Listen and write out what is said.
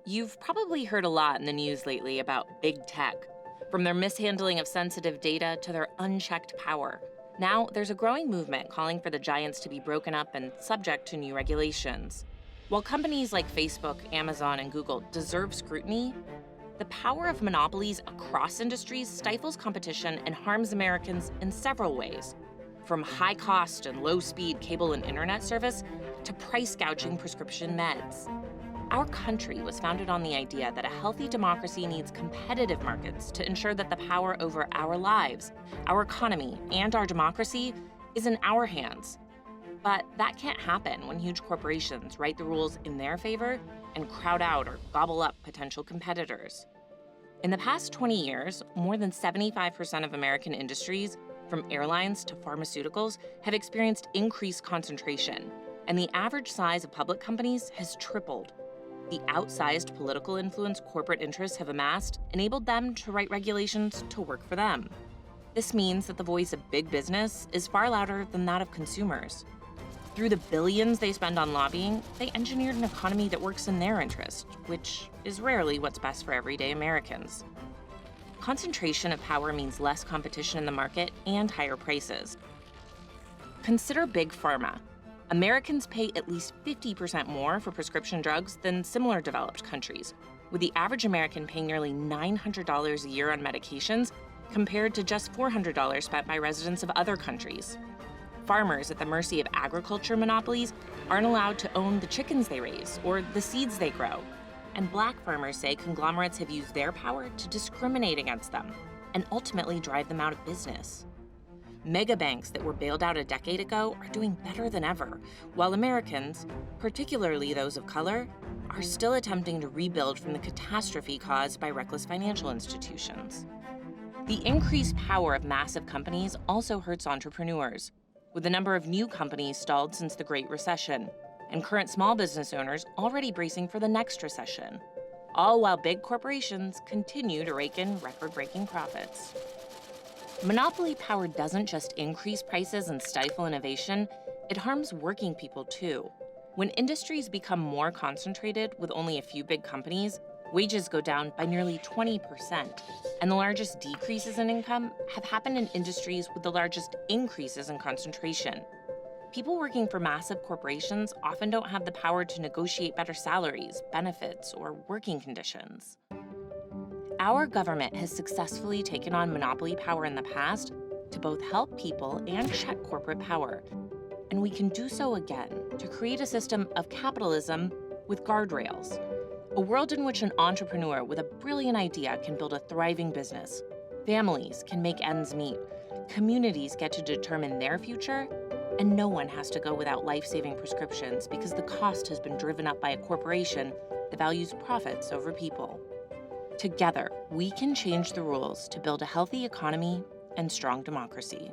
You've probably heard a lot in the news lately about big tech, from their mishandling of sensitive data to their unchecked power. Now, there's a growing movement calling for the giants to be broken up and subject to new regulations. While companies like Facebook, Amazon, and Google deserve scrutiny, the power of monopolies across industries stifles competition and harms Americans in several ways, from high cost and low speed cable and internet service to price gouging prescription meds. Our country was founded on the idea that a healthy democracy needs competitive markets to ensure that the power over our lives, our economy, and our democracy is in our hands. But that can't happen when huge corporations write the rules in their favor and crowd out or gobble up potential competitors. In the past 20 years, more than 75% of American industries, from airlines to pharmaceuticals, have experienced increased concentration, and the average size of public companies has tripled. The outsized political influence corporate interests have amassed enabled them to write regulations to work for them. This means that the voice of big business is far louder than that of consumers. Through the billions they spend on lobbying, they engineered an economy that works in their interest, which is rarely what's best for everyday Americans. Concentration of power means less competition in the market and higher prices. Consider Big Pharma. Americans pay at least 50% more for prescription drugs than similar developed countries, with the average American paying nearly $900 a year on medications compared to just $400 spent by residents of other countries. Farmers at the mercy of agriculture monopolies aren't allowed to own the chickens they raise or the seeds they grow. And Black farmers say conglomerates have used their power to discriminate against them and ultimately drive them out of business. Mega banks that were bailed out a decade ago are doing better than ever, while Americans, particularly those of color, are still attempting to rebuild from the catastrophe caused by reckless financial institutions. The increased power of massive companies also hurts entrepreneurs, with the number of new companies stalled since the Great Recession, and current small business owners already bracing for the next recession, all while big corporations continue to rake in record-breaking profits. Monopoly power doesn't just increase prices and stifle innovation, it harms working people too. When industries become more concentrated with only a few big companies, wages go down by nearly 20%, and the largest decreases in income have happened in industries with the largest increases in concentration. People working for massive corporations often don't have the power to negotiate better salaries, benefits, or working conditions. Our government has successfully taken on monopoly power in the past to both help people and check corporate power. And we can do so again to create a system of capitalism with guardrails. A world in which an entrepreneur with a brilliant idea can build a thriving business. Families can make ends meet. Communities get to determine their future. And no one has to go without life-saving prescriptions because the cost has been driven up by a corporation that values profits over people. Together, we can change the rules to build a healthy economy and strong democracy.